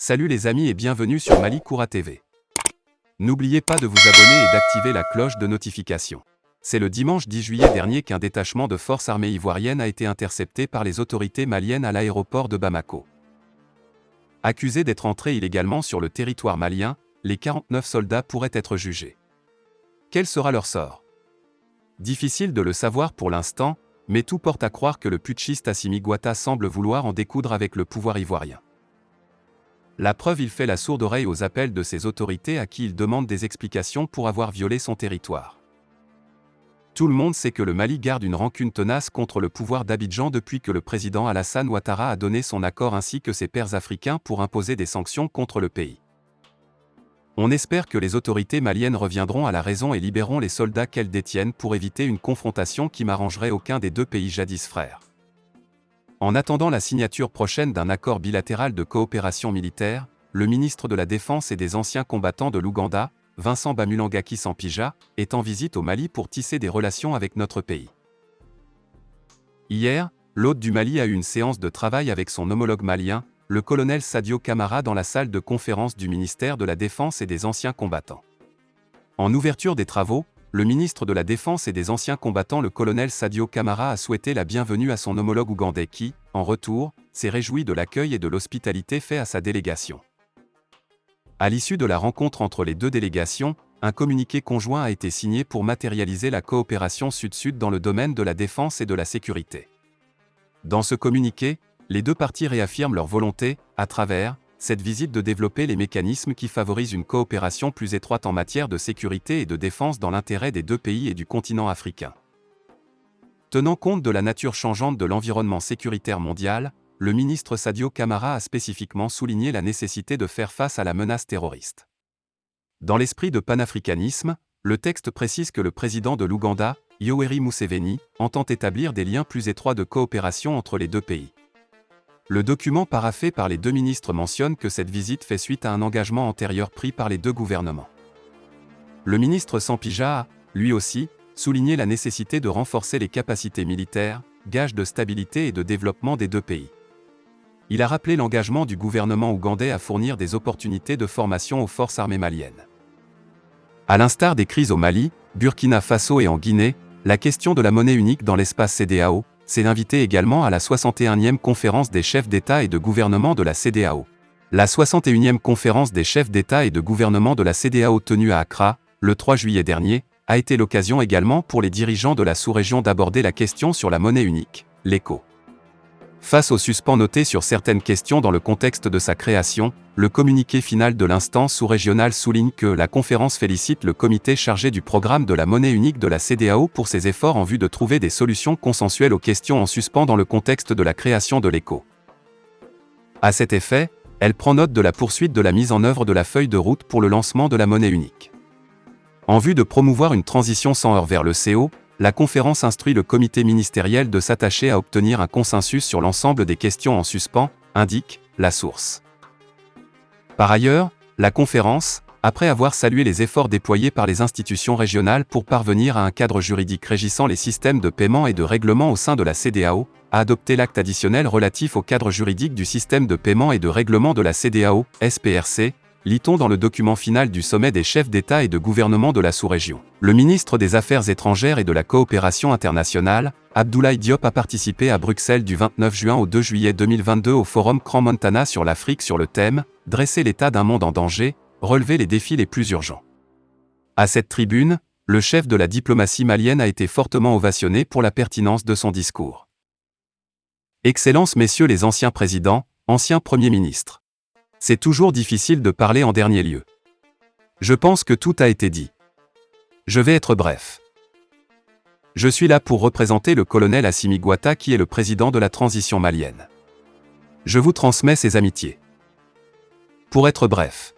Salut les amis et bienvenue sur Mali Koura TV. N'oubliez pas de vous abonner et d'activer la cloche de notification. C'est le dimanche 10 juillet dernier qu'un détachement de forces armées ivoiriennes a été intercepté par les autorités maliennes à l'aéroport de Bamako. Accusés d'être entrés illégalement sur le territoire malien, les 49 soldats pourraient être jugés. Quel sera leur sort? Difficile de le savoir pour l'instant, mais tout porte à croire que le putschiste Assimi Goïta semble vouloir en découdre avec le pouvoir ivoirien. La preuve, il fait la sourde oreille aux appels de ses autorités à qui il demande des explications pour avoir violé son territoire. Tout le monde sait que le Mali garde une rancune tenace contre le pouvoir d'Abidjan depuis que le président Alassane Ouattara a donné son accord ainsi que ses pairs africains pour imposer des sanctions contre le pays. On espère que les autorités maliennes reviendront à la raison et libéreront les soldats qu'elles détiennent pour éviter une confrontation qui m'arrangerait aucun des deux pays jadis frères. En attendant la signature prochaine d'un accord bilatéral de coopération militaire, le ministre de la Défense et des anciens combattants de l'Ouganda, Vincent Bamulangaki Sampija, est en visite au Mali pour tisser des relations avec notre pays. Hier, l'hôte du Mali a eu une séance de travail avec son homologue malien, le colonel Sadio Camara dans la salle de conférence du ministère de la Défense et des anciens combattants. En ouverture des travaux, le ministre de la Défense et des anciens combattants le colonel Sadio Camara a souhaité la bienvenue à son homologue ougandais qui, en retour, s'est réjoui de l'accueil et de l'hospitalité fait à sa délégation. À l'issue de la rencontre entre les deux délégations, un communiqué conjoint a été signé pour matérialiser la coopération sud-sud dans le domaine de la défense et de la sécurité. Dans ce communiqué, les deux parties réaffirment leur volonté, à travers cette visite, de développer les mécanismes qui favorisent une coopération plus étroite en matière de sécurité et de défense dans l'intérêt des deux pays et du continent africain. Tenant compte de la nature changeante de l'environnement sécuritaire mondial, le ministre Sadio Camara a spécifiquement souligné la nécessité de faire face à la menace terroriste. Dans l'esprit de panafricanisme, le texte précise que le président de l'Ouganda, Yoweri Museveni, entend établir des liens plus étroits de coopération entre les deux pays. Le document paraphé par les deux ministres mentionne que cette visite fait suite à un engagement antérieur pris par les deux gouvernements. Le ministre Sampija a, lui aussi, souligné la nécessité de renforcer les capacités militaires, gage de stabilité et de développement des deux pays. Il a rappelé l'engagement du gouvernement ougandais à fournir des opportunités de formation aux forces armées maliennes. À l'instar des crises au Mali, Burkina Faso et en Guinée, la question de la monnaie unique dans l'espace CEDEAO s'est invitée également à la 61e conférence des chefs d'État et de gouvernement de la CEDEAO. La 61e conférence des chefs d'État et de gouvernement de la CEDEAO tenue à Accra, le 3 juillet dernier, a été l'occasion également pour les dirigeants de la sous-région d'aborder la question sur la monnaie unique, l'ECO. Face au suspens noté sur certaines questions dans le contexte de sa création, le communiqué final de l'instance sous-régionale souligne que la conférence félicite le comité chargé du programme de la monnaie unique de la CEDEAO pour ses efforts en vue de trouver des solutions consensuelles aux questions en suspens dans le contexte de la création de l'ECO. À cet effet, elle prend note de la poursuite de la mise en œuvre de la feuille de route pour le lancement de la monnaie unique. En vue de promouvoir une transition sans heurts vers le CO, la conférence instruit le comité ministériel de s'attacher à obtenir un consensus sur l'ensemble des questions en suspens, indique la source. Par ailleurs, la conférence, après avoir salué les efforts déployés par les institutions régionales pour parvenir à un cadre juridique régissant les systèmes de paiement et de règlement au sein de la CEDEAO, a adopté l'acte additionnel relatif au cadre juridique du système de paiement et de règlement de la CEDEAO, SPRC, lit-on dans le document final du sommet des chefs d'État et de gouvernement de la sous-région. Le ministre des Affaires étrangères et de la coopération internationale, Abdoulaye Diop, a participé à Bruxelles du 29 juin au 2 juillet 2022 au Forum Crans-Montana sur l'Afrique sur le thème « Dresser l'état d'un monde en danger, relever les défis les plus urgents ». À cette tribune, le chef de la diplomatie malienne a été fortement ovationné pour la pertinence de son discours. Excellences, messieurs les anciens présidents, anciens premiers ministres. C'est toujours difficile de parler en dernier lieu. Je pense que tout a été dit. Je vais être bref. Je suis là pour représenter le colonel Assimi Goïta qui est le président de la transition malienne. Je vous transmets ses amitiés. Pour être bref.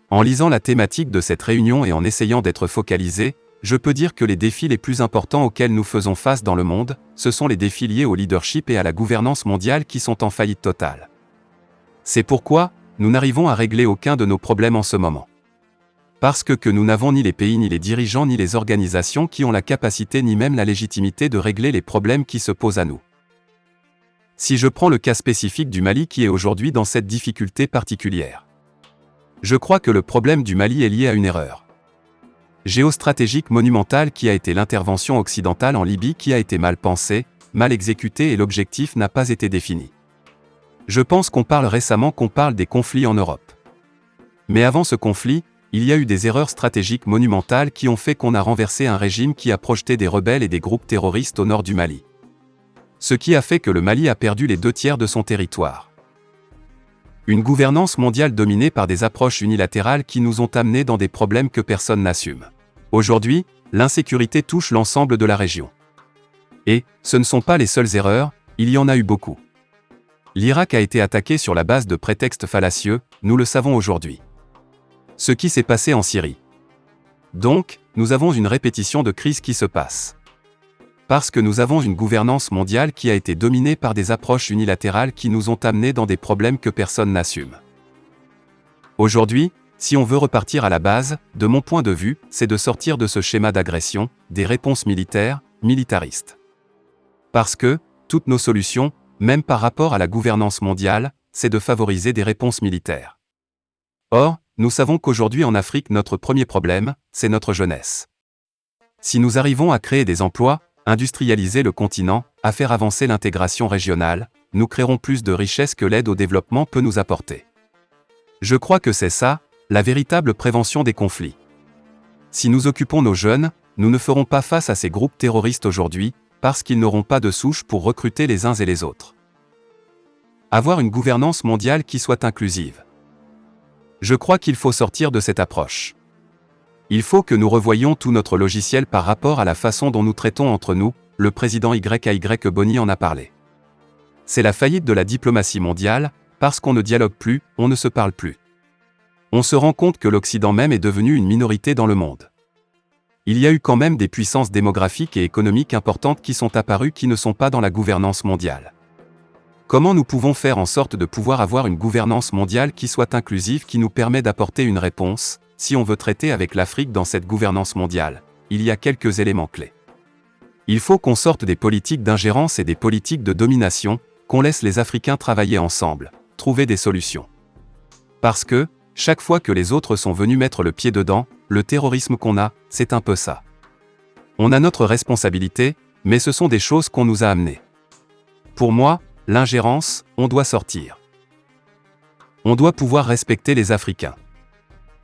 En lisant la thématique de cette réunion et en essayant d'être focalisé, je peux dire que les défis les plus importants auxquels nous faisons face dans le monde, ce sont les défis liés au leadership et à la gouvernance mondiale qui sont en faillite totale. C'est pourquoi, nous n'arrivons à régler aucun de nos problèmes en ce moment. Parce que nous n'avons ni les pays ni les dirigeants ni les organisations qui ont la capacité ni même la légitimité de régler les problèmes qui se posent à nous. Si je prends le cas spécifique du Mali qui est aujourd'hui dans cette difficulté particulière, je crois que le problème du Mali est lié à une erreur géostratégique monumentale qui a été l'intervention occidentale en Libye qui a été mal pensée, mal exécutée et l'objectif n'a pas été défini. Je pense qu'on parle des conflits en Europe. Mais avant ce conflit, il y a eu des erreurs stratégiques monumentales qui ont fait qu'on a renversé un régime qui a projeté des rebelles et des groupes terroristes au nord du Mali. Ce qui a fait que le Mali a perdu les 2/3 de son territoire. Une gouvernance mondiale dominée par des approches unilatérales qui nous ont amenés dans des problèmes que personne n'assume. Aujourd'hui, l'insécurité touche l'ensemble de la région. Et, ce ne sont pas les seules erreurs, il y en a eu beaucoup. L'Irak a été attaqué sur la base de prétextes fallacieux, nous le savons aujourd'hui. Ce qui s'est passé en Syrie. Donc, nous avons une répétition de crises qui se passe. Parce que nous avons une gouvernance mondiale qui a été dominée par des approches unilatérales qui nous ont amenés dans des problèmes que personne n'assume. Aujourd'hui, si on veut repartir à la base, de mon point de vue, c'est de sortir de ce schéma d'agression, des réponses militaires, militaristes. Parce que, toutes nos solutions, même par rapport à la gouvernance mondiale, c'est de favoriser des réponses militaires. Or, nous savons qu'aujourd'hui en Afrique notre premier problème, c'est notre jeunesse. Si nous arrivons à créer des emplois, industrialiser le continent, à faire avancer l'intégration régionale, nous créerons plus de richesses que l'aide au développement peut nous apporter. Je crois que c'est ça, la véritable prévention des conflits. Si nous occupons nos jeunes, nous ne ferons pas face à ces groupes terroristes aujourd'hui, parce qu'ils n'auront pas de souche pour recruter les uns et les autres. Avoir une gouvernance mondiale qui soit inclusive. Je crois qu'il faut sortir de cette approche. Il faut que nous revoyions tout notre logiciel par rapport à la façon dont nous traitons entre nous, le président YAY Boni en a parlé. C'est la faillite de la diplomatie mondiale, parce qu'on ne dialogue plus, on ne se parle plus. On se rend compte que l'Occident même est devenu une minorité dans le monde. Il y a eu quand même des puissances démographiques et économiques importantes qui sont apparues qui ne sont pas dans la gouvernance mondiale. Comment nous pouvons faire en sorte de pouvoir avoir une gouvernance mondiale qui soit inclusive, qui nous permet d'apporter une réponse, si on veut traiter avec l'Afrique dans cette gouvernance mondiale? Il y a quelques éléments clés. Il faut qu'on sorte des politiques d'ingérence et des politiques de domination, qu'on laisse les Africains travailler ensemble, trouver des solutions. Parce que, chaque fois que les autres sont venus mettre le pied dedans, le terrorisme qu'on a, c'est un peu ça. On a notre responsabilité, mais ce sont des choses qu'on nous a amenées. Pour moi, l'ingérence, on doit sortir. On doit pouvoir respecter les Africains.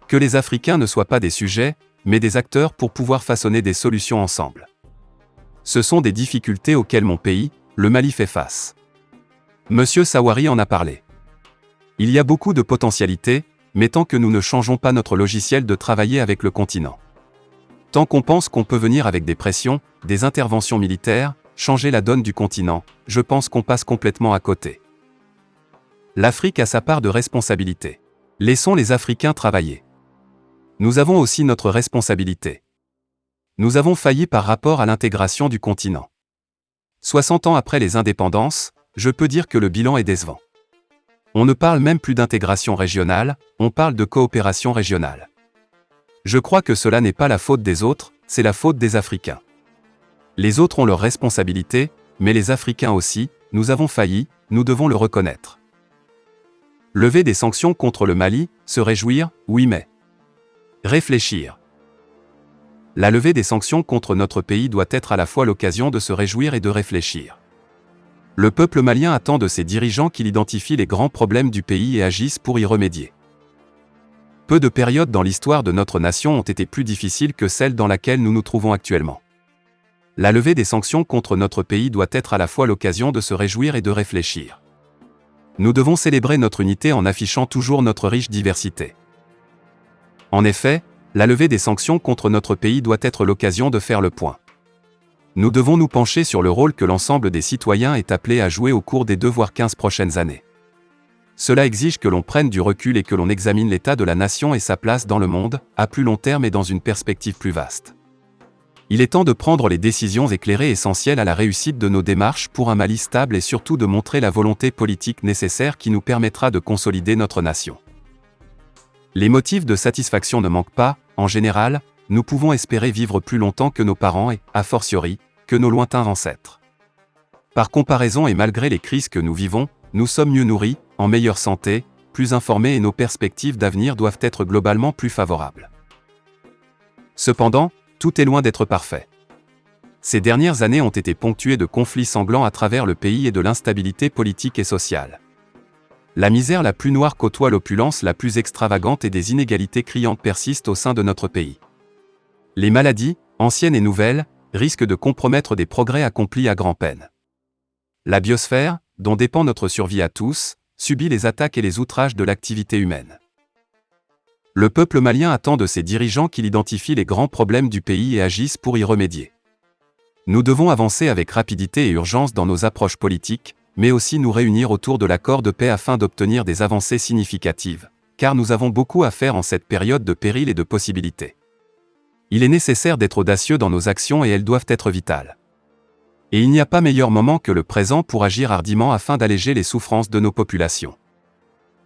Que les Africains ne soient pas des sujets, mais des acteurs pour pouvoir façonner des solutions ensemble. Ce sont des difficultés auxquelles mon pays, le Mali, fait face. Monsieur Sawari en a parlé. Il y a beaucoup de potentialités, mais tant que nous ne changeons pas notre logiciel de travailler avec le continent. Tant qu'on pense qu'on peut venir avec des pressions, des interventions militaires, changer la donne du continent, je pense qu'on passe complètement à côté. L'Afrique a sa part de responsabilité. Laissons les Africains travailler. Nous avons aussi notre responsabilité. Nous avons failli par rapport à l'intégration du continent. 60 ans après les indépendances, je peux dire que le bilan est décevant. On ne parle même plus d'intégration régionale, on parle de coopération régionale. Je crois que cela n'est pas la faute des autres, c'est la faute des Africains. Les autres ont leurs responsabilités, mais les Africains aussi, nous avons failli, nous devons le reconnaître. Lever des sanctions contre le Mali, se réjouir, oui mais. Réfléchir. La levée des sanctions contre notre pays doit être à la fois l'occasion de se réjouir et de réfléchir. Le peuple malien attend de ses dirigeants qu'il identifie les grands problèmes du pays et agisse pour y remédier. Peu de périodes dans l'histoire de notre nation ont été plus difficiles que celle dans laquelle nous nous trouvons actuellement. La levée des sanctions contre notre pays doit être à la fois l'occasion de se réjouir et de réfléchir. Nous devons célébrer notre unité en affichant toujours notre riche diversité. En effet, la levée des sanctions contre notre pays doit être l'occasion de faire le point. Nous devons nous pencher sur le rôle que l'ensemble des citoyens est appelé à jouer au cours des 2 voire 15 prochaines années. Cela exige que l'on prenne du recul et que l'on examine l'état de la nation et sa place dans le monde, à plus long terme et dans une perspective plus vaste. Il est temps de prendre les décisions éclairées essentielles à la réussite de nos démarches pour un Mali stable et surtout de montrer la volonté politique nécessaire qui nous permettra de consolider notre nation. Les motifs de satisfaction ne manquent pas, en général, nous pouvons espérer vivre plus longtemps que nos parents et, a fortiori, que nos lointains ancêtres. Par comparaison et malgré les crises que nous vivons, nous sommes mieux nourris, en meilleure santé, plus informés et nos perspectives d'avenir doivent être globalement plus favorables. Cependant, tout est loin d'être parfait. Ces dernières années ont été ponctuées de conflits sanglants à travers le pays et de l'instabilité politique et sociale. La misère la plus noire côtoie l'opulence la plus extravagante et des inégalités criantes persistent au sein de notre pays. Les maladies, anciennes et nouvelles, risquent de compromettre des progrès accomplis à grand-peine. La biosphère, dont dépend notre survie à tous, subit les attaques et les outrages de l'activité humaine. Le peuple malien attend de ses dirigeants qu'il identifie les grands problèmes du pays et agisse pour y remédier. Nous devons avancer avec rapidité et urgence dans nos approches politiques, mais aussi nous réunir autour de l'accord de paix afin d'obtenir des avancées significatives, car nous avons beaucoup à faire en cette période de péril et de possibilités. Il est nécessaire d'être audacieux dans nos actions et elles doivent être vitales. Et il n'y a pas meilleur moment que le présent pour agir hardiment afin d'alléger les souffrances de nos populations.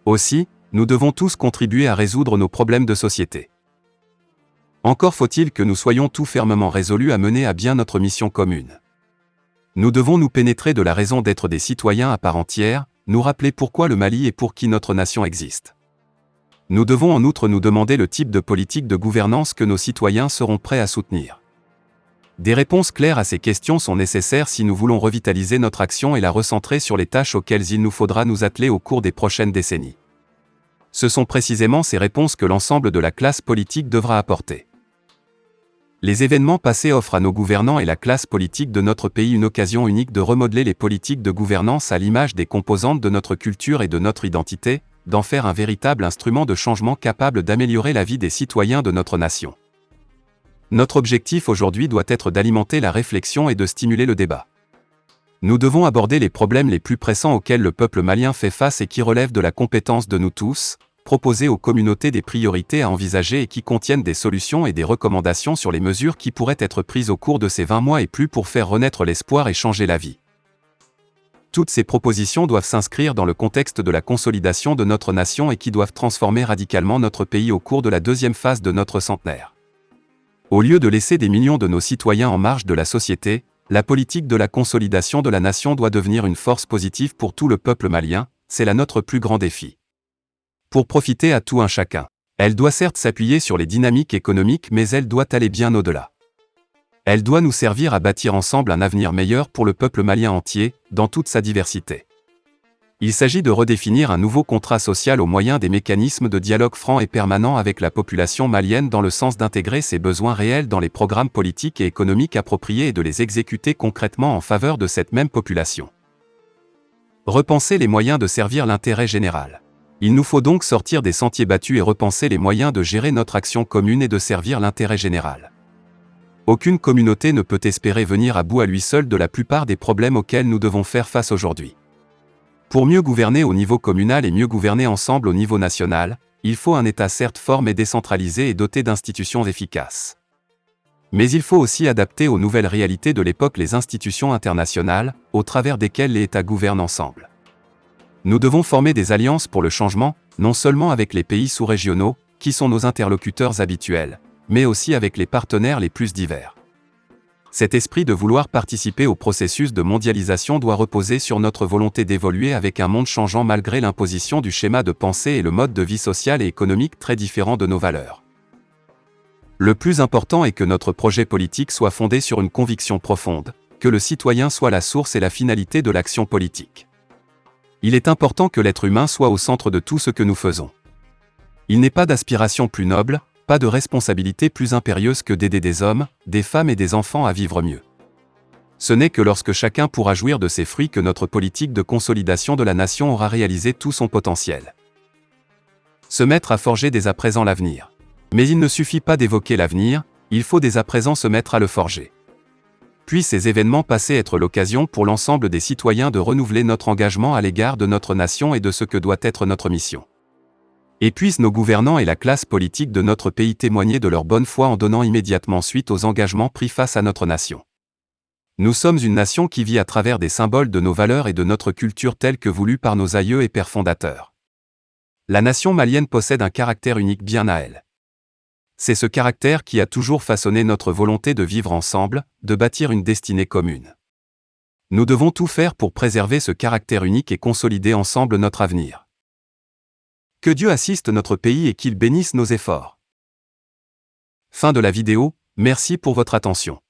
Aussi, nous devons tous contribuer à résoudre nos problèmes de société. Encore faut-il que nous soyons tout fermement résolus à mener à bien notre mission commune. Nous devons nous pénétrer de la raison d'être des citoyens à part entière, nous rappeler pourquoi le Mali et pour qui notre nation existe. Nous devons en outre nous demander le type de politique de gouvernance que nos citoyens seront prêts à soutenir. Des réponses claires à ces questions sont nécessaires si nous voulons revitaliser notre action et la recentrer sur les tâches auxquelles il nous faudra nous atteler au cours des prochaines décennies. Ce sont précisément ces réponses que l'ensemble de la classe politique devra apporter. Les événements passés offrent à nos gouvernants et la classe politique de notre pays une occasion unique de remodeler les politiques de gouvernance à l'image des composantes de notre culture et de notre identité, d'en faire un véritable instrument de changement capable d'améliorer la vie des citoyens de notre nation. Notre objectif aujourd'hui doit être d'alimenter la réflexion et de stimuler le débat. Nous devons aborder les problèmes les plus pressants auxquels le peuple malien fait face et qui relèvent de la compétence de nous tous, proposer aux communautés des priorités à envisager et qui contiennent des solutions et des recommandations sur les mesures qui pourraient être prises au cours de ces 20 mois et plus pour faire renaître l'espoir et changer la vie. Toutes ces propositions doivent s'inscrire dans le contexte de la consolidation de notre nation et qui doivent transformer radicalement notre pays au cours de la deuxième phase de notre centenaire. Au lieu de laisser des millions de nos citoyens en marge de la société, la politique de la consolidation de la nation doit devenir une force positive pour tout le peuple malien, c'est là notre plus grand défi. Pour profiter à tout un chacun. Elle doit certes s'appuyer sur les dynamiques économiques mais elle doit aller bien au-delà. Elle doit nous servir à bâtir ensemble un avenir meilleur pour le peuple malien entier, dans toute sa diversité. Il s'agit de redéfinir un nouveau contrat social au moyen des mécanismes de dialogue franc et permanent avec la population malienne dans le sens d'intégrer ses besoins réels dans les programmes politiques et économiques appropriés et de les exécuter concrètement en faveur de cette même population. Repenser les moyens de servir l'intérêt général. Il nous faut donc sortir des sentiers battus et repenser les moyens de gérer notre action commune et de servir l'intérêt général. Aucune communauté ne peut espérer venir à bout à lui seul de la plupart des problèmes auxquels nous devons faire face aujourd'hui. Pour mieux gouverner au niveau communal et mieux gouverner ensemble au niveau national, il faut un État certes fort mais décentralisé et doté d'institutions efficaces. Mais il faut aussi adapter aux nouvelles réalités de l'époque les institutions internationales, au travers desquelles les États gouvernent ensemble. Nous devons former des alliances pour le changement, non seulement avec les pays sous-régionaux, qui sont nos interlocuteurs habituels, mais aussi avec les partenaires les plus divers. Cet esprit de vouloir participer au processus de mondialisation doit reposer sur notre volonté d'évoluer avec un monde changeant malgré l'imposition du schéma de pensée et le mode de vie social et économique très différent de nos valeurs. Le plus important est que notre projet politique soit fondé sur une conviction profonde, que le citoyen soit la source et la finalité de l'action politique. Il est important que l'être humain soit au centre de tout ce que nous faisons. Il n'est pas d'aspiration plus noble, pas de responsabilité plus impérieuse que d'aider des hommes, des femmes et des enfants à vivre mieux. Ce n'est que lorsque chacun pourra jouir de ses fruits que notre politique de consolidation de la nation aura réalisé tout son potentiel. Se mettre à forger dès à présent l'avenir. Mais il ne suffit pas d'évoquer l'avenir, il faut dès à présent se mettre à le forger. Puis ces événements passés être l'occasion pour l'ensemble des citoyens de renouveler notre engagement à l'égard de notre nation et de ce que doit être notre mission. Et puissent nos gouvernants et la classe politique de notre pays témoigner de leur bonne foi en donnant immédiatement suite aux engagements pris face à notre nation. Nous sommes une nation qui vit à travers des symboles de nos valeurs et de notre culture tels que voulus par nos aïeux et pères fondateurs. La nation malienne possède un caractère unique bien à elle. C'est ce caractère qui a toujours façonné notre volonté de vivre ensemble, de bâtir une destinée commune. Nous devons tout faire pour préserver ce caractère unique et consolider ensemble notre avenir. Que Dieu assiste notre pays et qu'il bénisse nos efforts. Fin de la vidéo, merci pour votre attention.